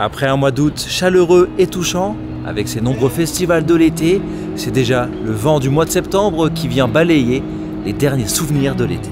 Après un mois d'août chaleureux et touchant, avec ses nombreux festivals de l'été, c'est déjà le vent du mois de septembre qui vient balayer les derniers souvenirs de l'été.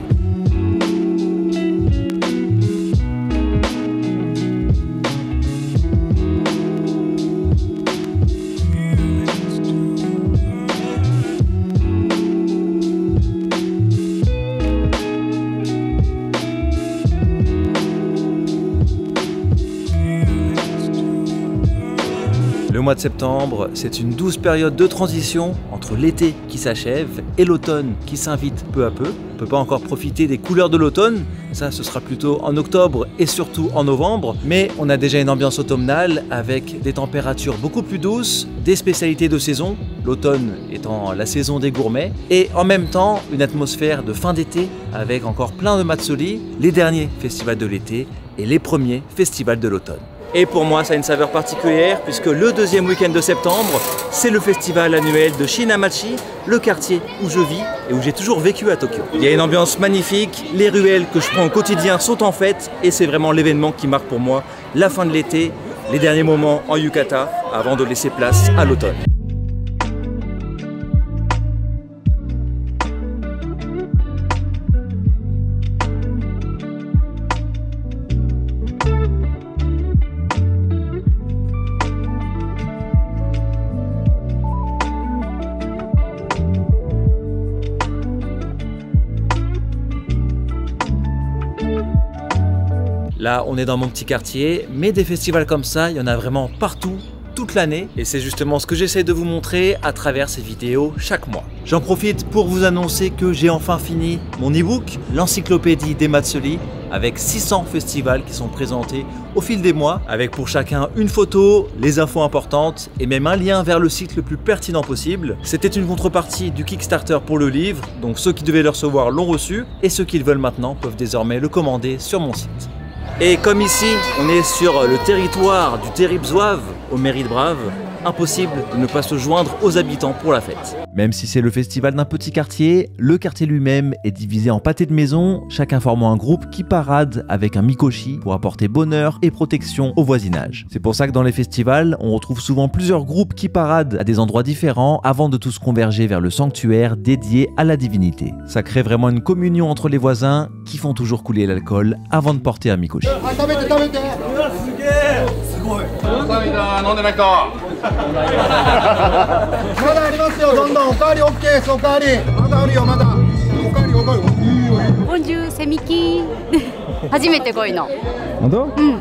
Le mois de septembre, c'est une douce période de transition entre l'été qui s'achève et l'automne qui s'invite peu à peu. On ne peut pas encore profiter des couleurs de l'automne, ça ce sera plutôt en octobre et surtout en novembre, mais on a déjà une ambiance automnale avec des températures beaucoup plus douces, des spécialités de saison, l'automne étant la saison des gourmets, et en même temps une atmosphère de fin d'été avec encore plein de matsuri, les derniers festivals de l'été et les premiers festivals de l'automne. Et pour moi, ça a une saveur particulière puisque le deuxième week-end de septembre, c'est le festival annuel de Shinamachi, le quartier où je vis et où j'ai toujours vécu à Tokyo. Il y a une ambiance magnifique, les ruelles que je prends au quotidien sont en fête et c'est vraiment l'événement qui marque pour moi la fin de l'été, les derniers moments en yukata avant de laisser place à l'automne. Là, on est dans mon petit quartier, mais des festivals comme ça, il y en a vraiment partout, toute l'année. Et c'est justement ce que j'essaie de vous montrer à travers ces vidéos chaque mois. J'en profite pour vous annoncer que j'ai enfin fini mon e-book, l'encyclopédie des matsuri, avec 600 festivals qui sont présentés au fil des mois, avec pour chacun une photo, les infos importantes et même un lien vers le site le plus pertinent possible. C'était une contrepartie du Kickstarter pour le livre, donc ceux qui devaient le recevoir l'ont reçu, et ceux qui le veulent maintenant peuvent désormais le commander sur mon site. Et comme ici, on est sur le territoire du terrible Zouave, au Mérite Brave, impossible de ne pas se joindre aux habitants pour la fête. Même si c'est le festival d'un petit quartier, le quartier lui-même est divisé en pâtés de maison, chacun formant un groupe qui parade avec un mikoshi pour apporter bonheur et protection au voisinage. C'est pour ça que dans les festivals, on retrouve souvent plusieurs groupes qui paradent à des endroits différents avant de tous converger vers le sanctuaire dédié à la divinité. Ça crée vraiment une communion entre les voisins qui font toujours couler l'alcool avant de porter un mikoshi. Bonjour, c'est Miki. 初めてこういうの。本当？うん。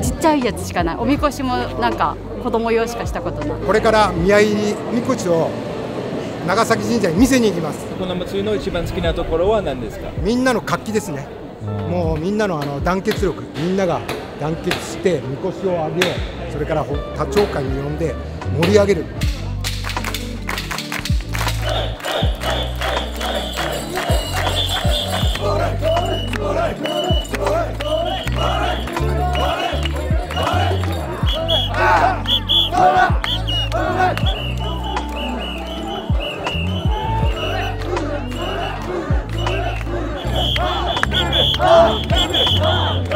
ちっちゃいやつしかない。おみこしもなんか子供用しかしたことない。これから宮入みこしを長崎神社に見せに行きます。この祭りの一番好きなところは何ですか？みんなの活気ですね。もうみんなの団結力、みんなが団結してみこしをあげよう。それから他町会に呼んで盛り上げる。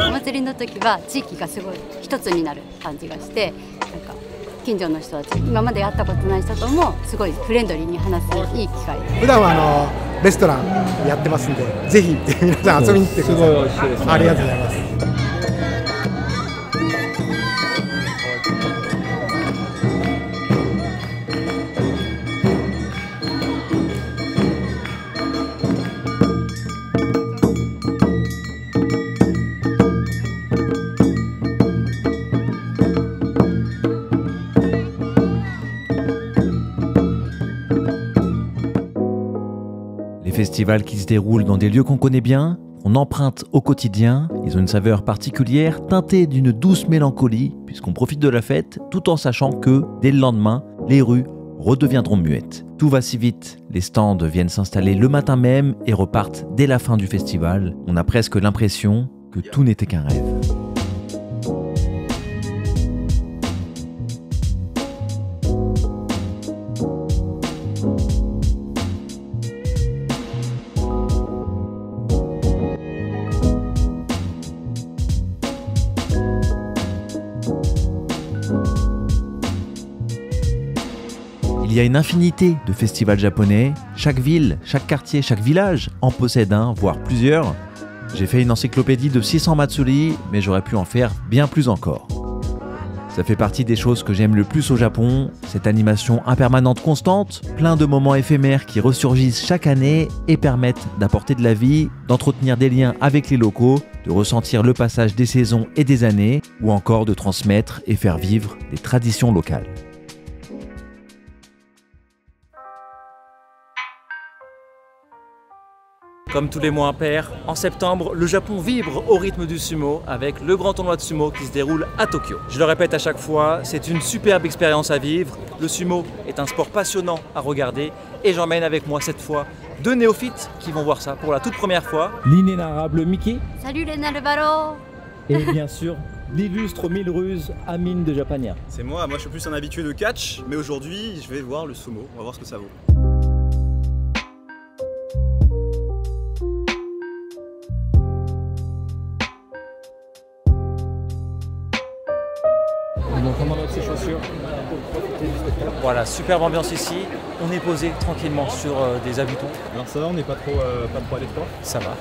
お祭りの時は地域がすごい一つになる感じがして、なんか近所の人たち、今まで会ったことない人ともすごいフレンドリーに話すいい機会です。普段はレストランやってますんで、ぜひ皆さん遊びに来てください。すごい美味しいですね。ありがとうございます。Les festivals qui se déroulent dans des lieux qu'on connaît bien, qu'on emprunte au quotidien, ils ont une saveur particulière teintée d'une douce mélancolie puisqu'on profite de la fête tout en sachant que, dès le lendemain, les rues redeviendront muettes. Tout va si vite, les stands viennent s'installer le matin même et repartent dès la fin du festival. On a presque l'impression que tout n'était qu'un rêve. y a une infinité de festivals japonais. Chaque ville, chaque quartier, chaque village en possède un, voire plusieurs. J'ai fait une encyclopédie de 600 matsuri, mais j'aurais pu en faire bien plus encore. Ça fait partie des choses que j'aime le plus au Japon, cette animation impermanente constante, plein de moments éphémères qui ressurgissent chaque année et permettent d'apporter de la vie, d'entretenir des liens avec les locaux, de ressentir le passage des saisons et des années, ou encore de transmettre et faire vivre des traditions locales. Comme tous les mois impairs, en septembre, le Japon vibre au rythme du sumo avec le grand tournoi de sumo qui se déroule à Tokyo. Je le répète à chaque fois, c'est une superbe expérience à vivre. Le sumo est un sport passionnant à regarder et j'emmène avec moi cette fois 2 néophytes qui vont voir ça pour la toute première fois. L'inénarrable Mickey. Salut les Nalbaro. Et bien sûr, l'illustre mille ruses Amine de Japania. C'est moi je suis plus un habitué de catch, mais aujourd'hui je vais voir le sumo, on va voir ce que ça vaut. Ses chaussures pour profiter du spectacle. Voilà, superbe ambiance ici. On est posé tranquillement sur des habitants. Alors ça va, on n'est pas trop à l'étroit. Ça va.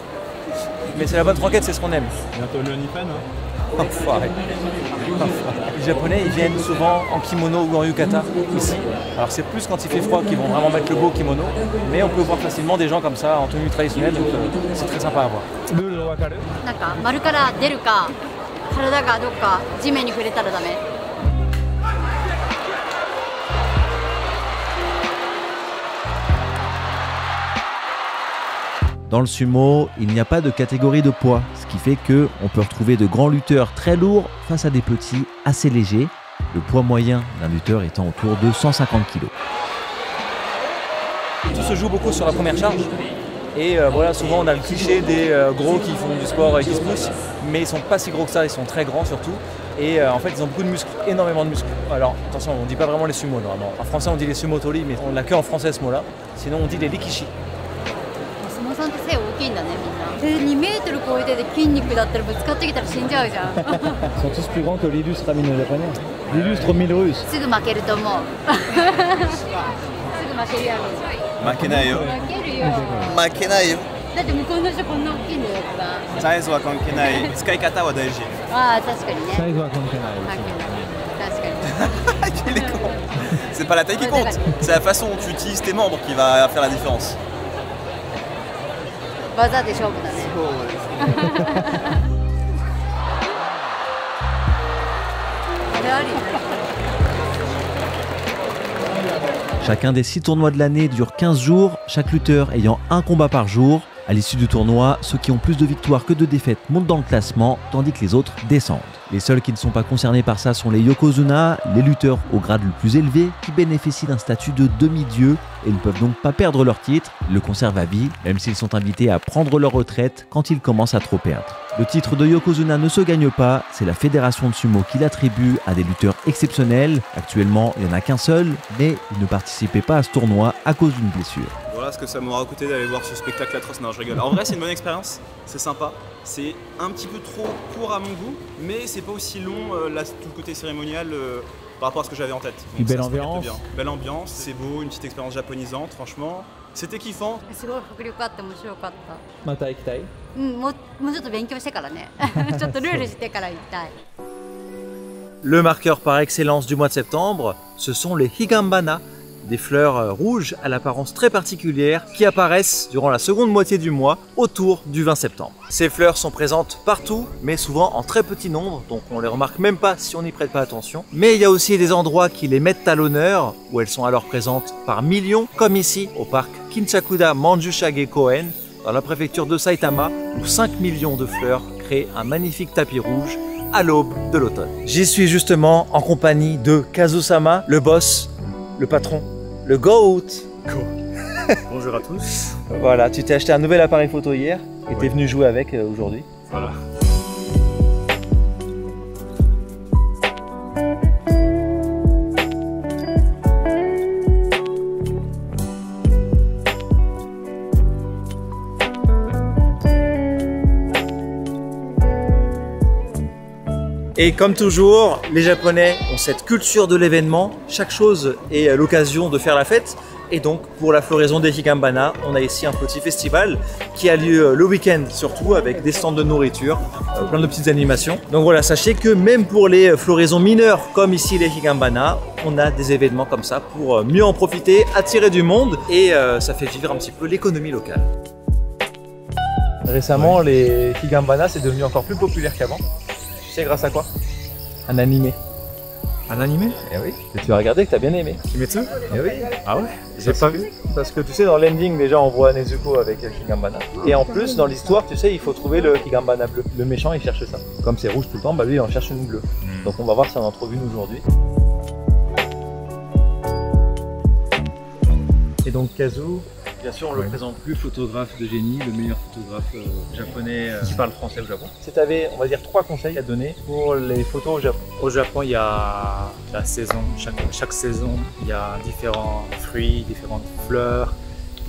Mais c'est la bonne franquette, c'est ce qu'on aime. Bientôt le Onifan, hein. Enfoiré. Les Japonais, ils viennent souvent en kimono ou en yukata ici. Alors c'est plus quand il fait froid qu'ils vont vraiment mettre le beau kimono. Mais on peut voir facilement des gens comme ça en tenue traditionnelle, donc c'est très sympa à voir. ルールの分かる？なんか丸から出るか、体がどっか地面に触れたらダメ。Dans le sumo, il n'y a pas de catégorie de poids, ce qui fait qu'on peut retrouver de grands lutteurs très lourds face à des petits assez légers, le poids moyen d'un lutteur étant autour de 150 kg. Tout se joue beaucoup sur la première charge, et voilà, souvent on a le cliché des gros qui font du sport et qui se poussent, mais ils sont pas si gros que ça, ils sont très grands surtout, et en fait ils ont beaucoup de muscles, énormément de muscles. Alors attention, on dit pas vraiment les sumo normalement, en français on dit les sumotori, mais on l'a que en français ce mot-là, sinon on dit les rikishi. 相撲さんって背大きいんだねみんな。で2メートル超えてて筋肉だったらぶつかってきたら死んじゃうじゃん。 Ils sont tous plus grands que l'illustre Amine de Japania. L'illustre mille ruses. すぐ負けると思う。すぐ負けるやろ。負けないよ。負けるよ。負けないよ。だって向こうの人こんな大きいんだよやっサイズは関係ない。使い方は大事。ぱ。ああ確かにね。サイズは関係ない。確かに。Il est con. C'est pas la taille qui compte, c'est la façon dont tu utilises tes membres qui va faire la différence. 技で勝負だね。 あれありね。 Chacun des 6 tournois de l'année dure 15 jours, chaque lutteur ayant un combat par jour. À l'issue du tournoi, ceux qui ont plus de victoires que de défaites montent dans le classement, tandis que les autres descendent. Les seuls qui ne sont pas concernés par ça sont les yokozuna, les lutteurs au grade le plus élevé, qui bénéficient d'un statut de demi-dieu et ne peuvent donc pas perdre leur titre, ils le conservent à vie, même s'ils sont invités à prendre leur retraite quand ils commencent à trop perdre. Le titre de yokozuna ne se gagne pas, c'est la fédération de sumo qui l'attribue à des lutteurs exceptionnels. Actuellement, il n'y en a qu'un seul, mais il ne participait pas à ce tournoi à cause d'une blessure. Voilà ce que ça m'aura coûté d'aller voir ce spectacle atroce. Non, je rigole. En vrai, c'est une bonne expérience, c'est sympa. C'est un petit peu trop court à mon goût, mais c'est pas aussi long, là, tout le côté cérémonial par rapport à ce que j'avais en tête. Donc, Belle ça se regarde ambiance. bien. Belle ambiance, c'est beau, une petite expérience japonisante, franchement. C'était kiffant. すごい迫力あって面白かった。また行きたい？もうちょっと勉強してからね。ちょっとルールしてから行きたい。 Le marqueur par excellence du mois de septembre, ce sont les higambana, des fleurs rouges à l'apparence très particulière qui apparaissent durant la seconde moitié du mois autour du 20 septembre. Ces fleurs sont présentes partout, mais souvent en très petit nombre, donc on les remarque même pas si on n'y prête pas attention. Mais il y a aussi des endroits qui les mettent à l'honneur, où elles sont alors présentes par millions, comme ici au parc Kinchakuda Manjushage Koen, dans la préfecture de Saitama, où 5 millions de fleurs créent un magnifique tapis rouge à l'aube de l'automne. J'y suis justement en compagnie de Kazusama, le boss, le patron, le GOAT. Bonjour à tous. Voilà, tu t'es acheté un nouvel appareil photo hier et t'es venu jouer avec aujourd'hui. Voilà. Et comme toujours, les Japonais ont cette culture de l'événement. Chaque chose est l'occasion de faire la fête. Et donc, pour la floraison des Higanbana, on a ici un petit festival qui a lieu le week-end surtout, avec des stands de nourriture, plein de petites animations. Donc voilà, sachez que même pour les floraisons mineures, comme ici les Higanbana, on a des événements comme ça pour mieux en profiter, attirer du monde et ça fait vivre un petit peu l'économie locale. Récemment, les Higanbana, c'est devenu encore plus populaire qu'avant. Tu sais grâce à quoi? Un animé. Un animé? Eh oui. Et tu as regardé que tu as bien aimé. Kimetsu? Eh oui. Ah ouais? J'ai pas vu. Parce que tu sais, dans l'ending, déjà on voit Nezuko avec le Higanbana. Et en plus, dans l'histoire, tu sais, il faut trouver le Higanbana bleu. Le méchant, il cherche ça. Comme c'est rouge tout le temps, bah lui, il en cherche une bleue. Donc on va voir si on en trouve une aujourd'hui. Et donc Kazu, bien sûr, on le présente plus, photographe de génie, le meilleur photographe japonais qui parle français au Japon. Si tu avais, on va dire, 3 conseils à donner pour les photos au Japon. Au Japon, il y a la saison. Chaque saison, il y a différents fruits, différentes fleurs,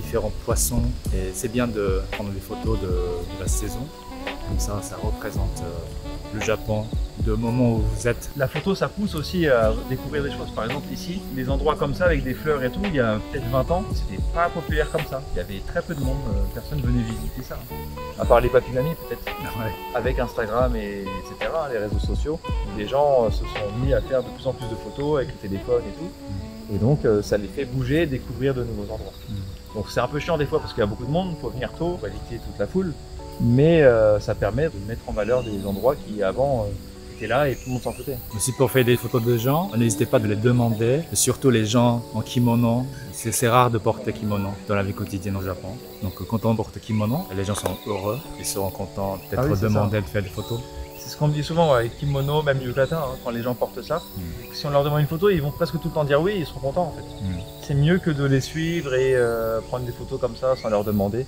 différents poissons. Et c'est bien de prendre les photos de la saison. Comme ça représente le Japon, de moment où vous êtes. La photo, ça pousse aussi à découvrir des choses. Par exemple, ici, des endroits comme ça avec des fleurs et tout, il y a peut-être 20 ans, c'était pas populaire comme ça. Il y avait très peu de monde, personne venait visiter ça. À part les papilami peut-être. Ouais. Avec Instagram et etc., les réseaux sociaux, les gens se sont mis à faire de plus en plus de photos avec le téléphone et tout. Et donc, ça les fait bouger, découvrir de nouveaux endroits. Donc c'est un peu chiant des fois parce qu'il y a beaucoup de monde, il faut venir tôt pour éviter toute la foule. Mais ça permet de mettre en valeur des endroits qui avant étaient là et tout le monde s'en foutait. Aussi pour faire des photos de gens, n'hésitez pas de les demander. Et surtout les gens en kimono, c'est rare de porter kimono dans la vie quotidienne au Japon. Donc quand on porte kimono, les gens sont heureux, ils seront contents peut-être de demander de faire des photos. C'est ce qu'on me dit souvent avec kimono, même yukata, hein, quand les gens portent ça. Si on leur demande une photo, ils vont presque tout le temps dire oui, ils seront contents en fait. C'est mieux que de les suivre et prendre des photos comme ça sans leur demander.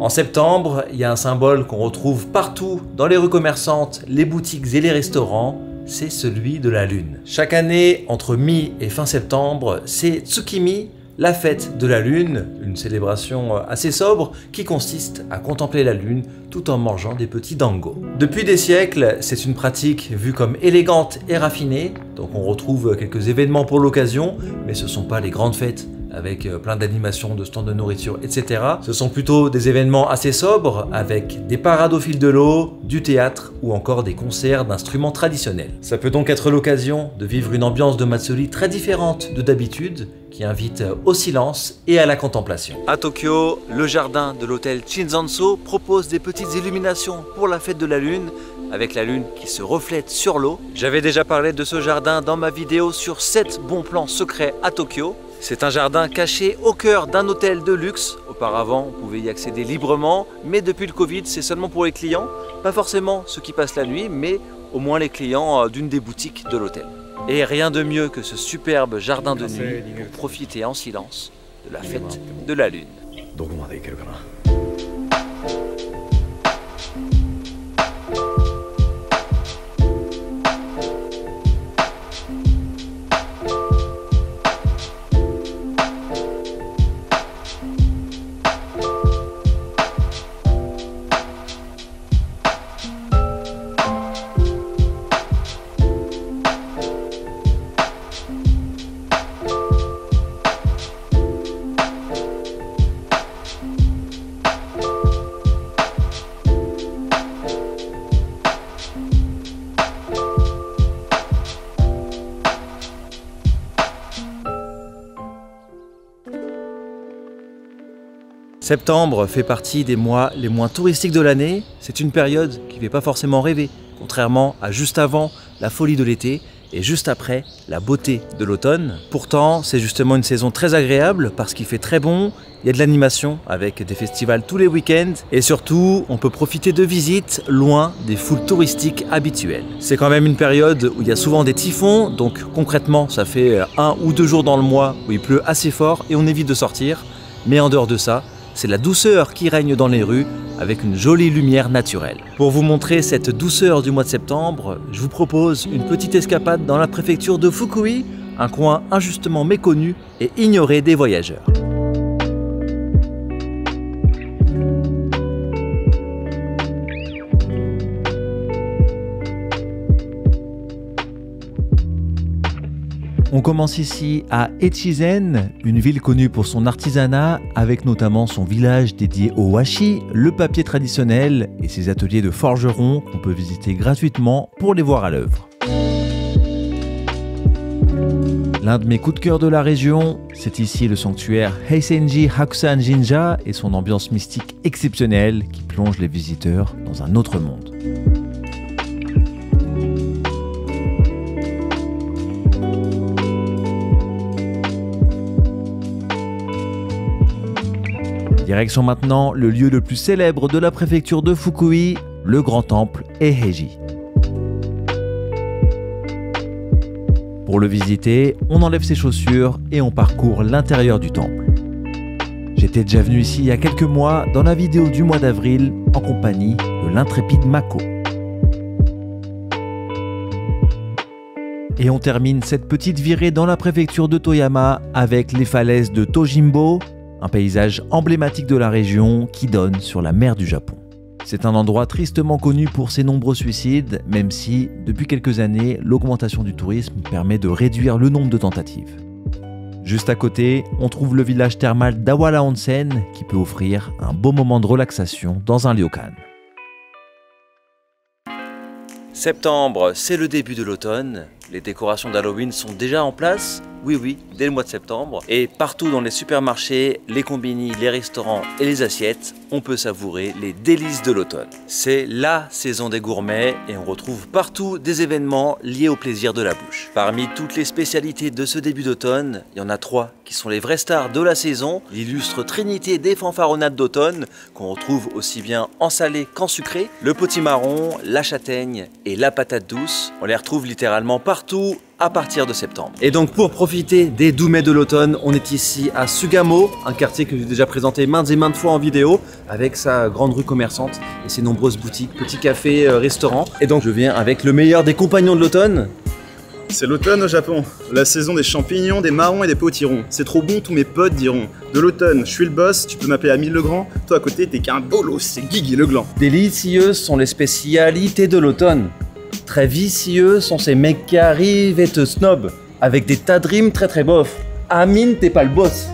En septembre, il y a un symbole qu'on retrouve partout dans les rues commerçantes, les boutiques et les restaurants, c'est celui de la lune. Chaque année, entre mi et fin septembre, c'est Tsukimi, la fête de la lune, une célébration assez sobre qui consiste à contempler la lune tout en mangeant des petits dangos. Depuis des siècles, c'est une pratique vue comme élégante et raffinée, donc on retrouve quelques événements pour l'occasion, mais ce ne sont pas les grandes fêtes avec plein d'animations, de stands de nourriture, etc. Ce sont plutôt des événements assez sobres, avec des parades au fil de l'eau, du théâtre ou encore des concerts d'instruments traditionnels. Ça peut donc être l'occasion de vivre une ambiance de matsuri très différente de d'habitude, qui invite au silence et à la contemplation. À Tokyo, le jardin de l'hôtel Shinzanso propose des petites illuminations pour la fête de la lune, avec la lune qui se reflète sur l'eau. J'avais déjà parlé de ce jardin dans ma vidéo sur 7 bons plans secrets à Tokyo. C'est un jardin caché au cœur d'un hôtel de luxe. Auparavant, on pouvait y accéder librement, mais depuis le Covid, c'est seulement pour les clients. Pas forcément ceux qui passent la nuit, mais au moins les clients d'une des boutiques de l'hôtel. Et rien de mieux que ce superbe jardin de nuit pour profiter en silence de la fête de la lune. Septembre fait partie des mois les moins touristiques de l'année. C'est une période qui ne fait pas forcément rêver, contrairement à juste avant la folie de l'été et juste après la beauté de l'automne. Pourtant, c'est justement une saison très agréable parce qu'il fait très bon, il y a de l'animation avec des festivals tous les week-ends et surtout, on peut profiter de visites loin des foules touristiques habituelles. C'est quand même une période où il y a souvent des typhons, donc concrètement, ça fait 1 ou 2 jours dans le mois où il pleut assez fort et on évite de sortir. Mais en dehors de ça, c'est la douceur qui règne dans les rues avec une jolie lumière naturelle. Pour vous montrer cette douceur du mois de septembre, je vous propose une petite escapade dans la préfecture de Fukui, un coin injustement méconnu et ignoré des voyageurs. On commence ici à Echizen, une ville connue pour son artisanat, avec notamment son village dédié au washi, le papier traditionnel et ses ateliers de forgerons qu'on peut visiter gratuitement pour les voir à l'œuvre. L'un de mes coups de cœur de la région, c'est ici le sanctuaire Heisenji Hakusan Jinja et son ambiance mystique exceptionnelle qui plonge les visiteurs dans un autre monde. Direction maintenant le lieu le plus célèbre de la préfecture de Fukui, le grand temple Eiheiji. Pour le visiter, on enlève ses chaussures et on parcourt l'intérieur du temple. J'étais déjà venu ici il y a quelques mois dans la vidéo du mois d'avril en compagnie de l'intrépide Mako. Et on termine cette petite virée dans la préfecture de Toyama avec les falaises de Tojimbo, un paysage emblématique de la région qui donne sur la mer du Japon. C'est un endroit tristement connu pour ses nombreux suicides, même si, depuis quelques années, l'augmentation du tourisme permet de réduire le nombre de tentatives. Juste à côté, on trouve le village thermal d'Awara Onsen qui peut offrir un beau moment de relaxation dans un ryokan. Septembre, c'est le début de l'automne. Les décorations d'Halloween sont déjà en place. Oui, dès le mois de septembre. Et partout dans les supermarchés, les combini, les restaurants et les assiettes, on peut savourer les délices de l'automne. C'est la saison des gourmets et on retrouve partout des événements liés au plaisir de la bouche. Parmi toutes les spécialités de ce début d'automne, il y en a 3 qui sont les vraies stars de la saison, l'illustre trinité des fanfaronnades d'automne, qu'on retrouve aussi bien en salé qu'en sucré, le potimarron, la châtaigne et la patate douce. On les retrouve littéralement partout à partir de septembre. Et donc pour profiter des doux mets de l'automne, on est ici à Sugamo, un quartier que j'ai déjà présenté maintes et maintes fois en vidéo, avec sa grande rue commerçante et ses nombreuses boutiques, petits cafés, restaurants. Et donc je viens avec le meilleur des compagnons de l'automne. C'est l'automne au Japon, la saison des champignons, des marrons et des potirons. C'est trop bon, tous mes potes diront. De l'automne, je suis le boss, tu peux m'appeler Amile Legrand. Toi à côté, t'es qu'un bolos, c'est Guigui Legland. Délicieuses sont les spécialités de l'automne. Très vicieux sont ces mecs qui arrivent et te snob, avec des tas de rimes très bof. Amine, t'es pas le boss.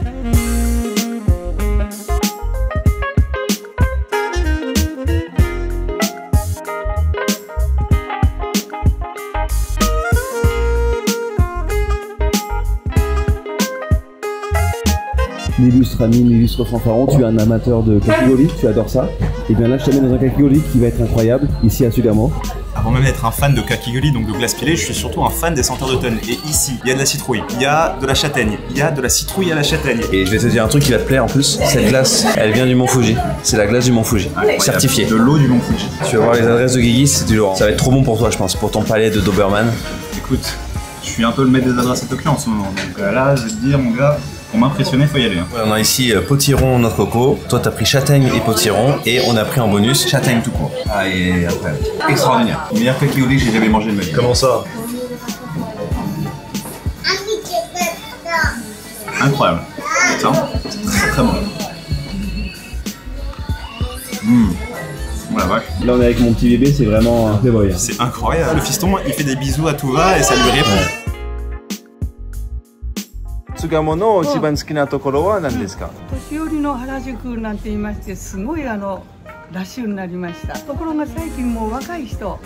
L'illustre ami, l'illustre fanfaron, tu es un amateur de kakigori, tu adores ça. Et bien là je t'amène dans un kakigori qui va être incroyable, ici à Sugamo. Avant même d'être un fan de kakigori, donc de glace pilée, je suis surtout un fan des senteurs d'automne. Et ici, il y a de la citrouille, il y a de la châtaigne, il y a de la citrouille à la châtaigne. Et je vais te dire un truc qui va te plaire en plus, cette glace, elle vient du Mont Fuji. C'est la glace du Mont Fuji, certifiée. De l'eau du Mont Fuji. Tu vas voir les adresses de Guigui, c'est du lourd. Ça va être trop bon pour toi je pense, pour ton palais de Doberman. Écoute, je suis un peu le maître des adresses à Tokyo en ce moment, donc là, je vais te dire mon gars, pour m'impressionner, faut y aller. Hein. On a ici potiron, noix de coco. Toi, t'as pris châtaigne et potiron. Et on a pris en bonus châtaigne tout court. Ah, et après, extraordinaire. Le meilleur kakigori que j'ai jamais mangé de ma vie. Comment ça? Incroyable. Ça, c'est très bon. Oh la vache. Là on est avec mon petit bébé, c'est vraiment un playboy. C'est incroyable. Le fiston, il fait des bisous à tout va et ça lui répond. Sugamo no ichiban suki na tokoro wa nan desu ka? 年寄りの原宿なんて言いまして、すごいラッシュになりました。ところが最近もう若い人、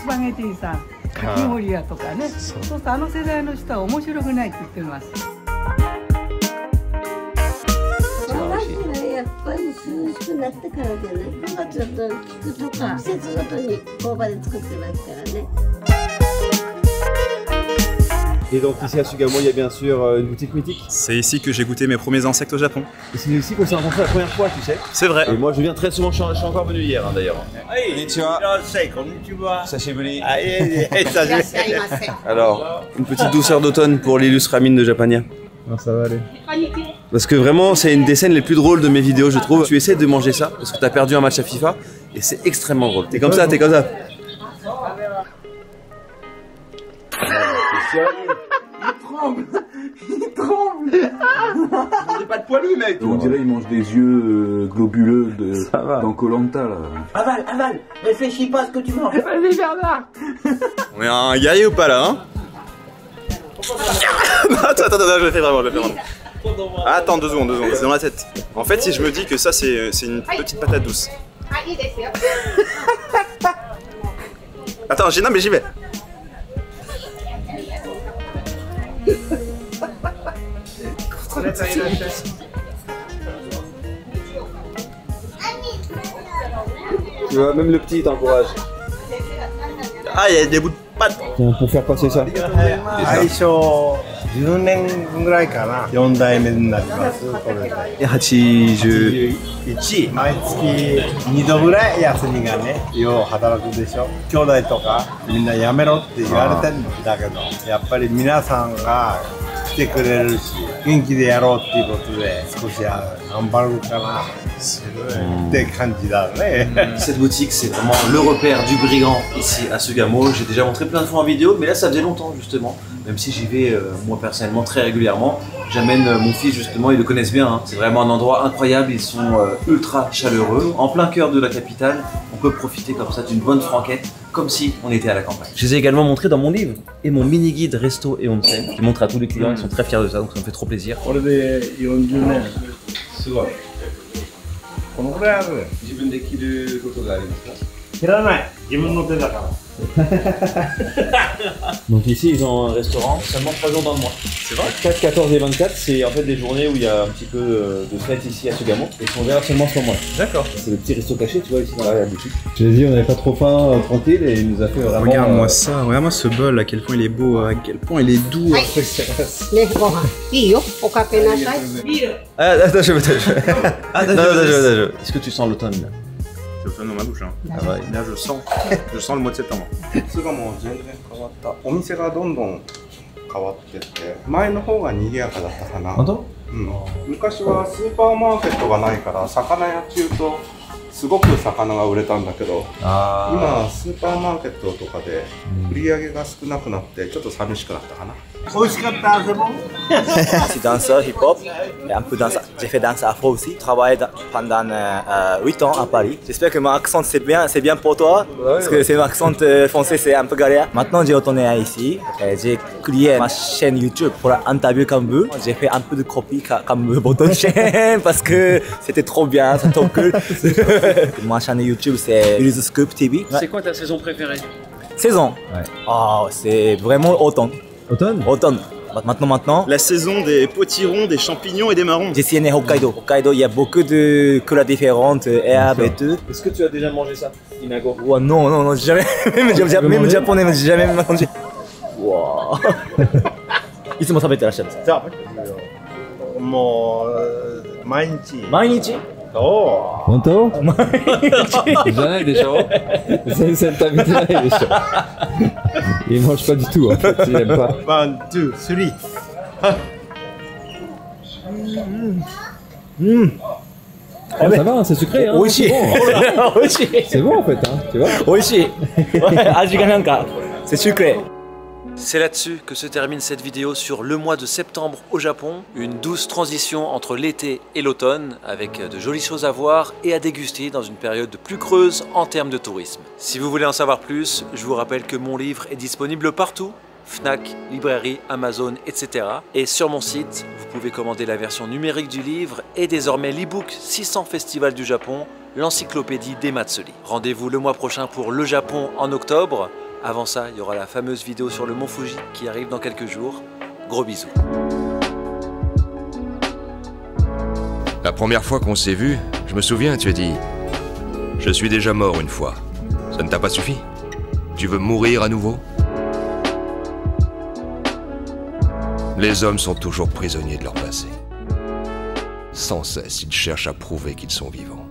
スパゲティさん、かき氷屋とかね、そうするとあの世代の人は面白くないって言ってます。やっぱり涼しくなってからでね、5月だと菊とか季節ごとに工場で作ってますからね。 Et donc ici à Sugamo, il y a bien sûr une boutique mythique. C'est ici que j'ai goûté mes premiers insectes au Japon. Et c'est ici qu'on s'est rencontrés la première fois, tu sais. C'est vrai. Et moi je viens très souvent, je suis encore venu hier hein, d'ailleurs. Konnichiwa. Sashiburi. Alors, une petite douceur d'automne pour l'illustre Amine de Japania. Alors ça va aller. Parce que vraiment, c'est une des scènes les plus drôles de mes vidéos, je trouve. Tu essaies de manger ça parce que t'as perdu un match à FIFA et c'est extrêmement drôle. T'es comme ça, t'es comme ça. Il tremble. Il pas de poilu, mec. On dirait qu'il mange des yeux globuleux dans Koh-Lanta là. Avale, réfléchis pas à ce que tu manges. Vas-y Bernard. On est un guerrier ou pas là, hein? attends, je le fais vraiment. Attends 2 secondes, c'est dans la tête. En fait, si je me dis que ça c'est une petite patate douce. Attends, non mais j'y vais. Tu vois, même le petit t'encourage. Ah, il y a des bouts de pâte. Tiens, pour faire passer ça. 10年ぐらいかな、4代目になります。これで81、毎月2度ぐらい休みがね、よう働くでしょ。兄弟とかみんな辞めろって言われてんだけど、やっぱり皆さんが来てくれるし、元気でやろうっていうことで少し頑張るかなって感じだね。Cette boutique, c'est vraiment le repère du brigand ici à Sugamo. J'ai déjà montré plein de fois en vidéo, mais là ça faisait longtemps justement. Même si j'y vais moi personnellement très régulièrement, j'amène mon fils justement, ils le connaissent bien. Hein. C'est vraiment un endroit incroyable, ils sont ultra chaleureux. En plein cœur de la capitale, on peut profiter comme ça d'une bonne franquette, comme si on était à la campagne. Je les ai également montrés dans mon livre et mon mini guide resto et onsen qui montre à tous les clients, ils sont très fiers de ça, donc ça me fait trop plaisir. これで40年。すごい。このくらいある。自分で着ることがありますか？切らない。自分の手だから。Donc ici ils ont un restaurant seulement 3 jours dans le mois. C'est vrai? 4, 14 et 24, c'est en fait des journées où il y a un petit peu de fête ici à Sugamo. Ils sont ouverts seulement ce mois. D'accord. C'est le petit resto caché, tu vois, ici dans la boutique. Je l'ai dit, on n'avait pas trop faim, tranquille, et il nous a fait vraiment... Regarde-moi ça, regarde-moi ce bol, à quel point il est beau, à quel point il est doux. Attends, je veux. Est-ce que tu sens l'automne là? C'est l'automne dans ma bouche. Hein. Ah ouais. Là, je sens le mois de septembre. 巣鴨も全然変わった。お店がどんどん変わってって、前の方が賑やかだったかな。本当？うん。昔はスーパーマーケットがないから魚屋っていうとすごく魚が売れたんだけど、今スーパーマーケットとかで売り上げが少なくなってちょっと寂しくなったかな。美味しかった、c'est bon. Je suis danseur hip-hop et un peu danseur. J'ai fait danse afro aussi. Je travaille pendant 8 ans à Paris. J'espère que mon accent c'est bien pour toi. Parce que mon accent français c'est un peu galère. Maintenant j'ai retourné ici. J'ai créé ma chaîne YouTube pour l'interview comme vous. J'ai fait un peu de copie comme votre chaîne parce que c'était trop bien, c'est trop cool. Ma chaîne YouTube c'est Use Scoop TV. C'est quoi ta saison préférée? Saison? Ouais. Oh, c'est vraiment automne. Automne? Automne. Maintenant. La saison des potirons, des champignons et des marrons. Je suis né à Hokkaido. Hokkaido, il y a beaucoup de couleurs différentes, herbes et tout. Est-ce que tu as déjà mangé ça, Inago? Ouais, non, jamais. Même japonais, j'ai jamais mangé. Wow. いつも食べてらっしゃるんですか？もう毎日。毎日？本当？毎日じゃないでしょ？全然食べてないでしょ。Il mange pas du tout en fait, il aime pas. 1, 2, 3. Oh, ça va, hein, c'est sucré, hein. Oui, c'est bon en fait, hein, tu vois. Oui, c'est sucré. C'est là-dessus que se termine cette vidéo sur le mois de septembre au Japon. Une douce transition entre l'été et l'automne avec de jolies choses à voir et à déguster dans une période plus creuse en termes de tourisme. Si vous voulez en savoir plus, je vous rappelle que mon livre est disponible partout. Fnac, librairie, Amazon, etc. Et sur mon site, vous pouvez commander la version numérique du livre et désormais l'e-book 600 festivals du Japon, l'encyclopédie des Matsuri. Rendez-vous le mois prochain pour le Japon en octobre. Avant ça, il y aura la fameuse vidéo sur le mont Fuji qui arrive dans quelques jours. Gros bisous. La première fois qu'on s'est vu, je me souviens, tu as dit « Je suis déjà mort une fois. Ça ne t'a pas suffi? Tu veux mourir à nouveau ?» Les hommes sont toujours prisonniers de leur passé. Sans cesse, ils cherchent à prouver qu'ils sont vivants.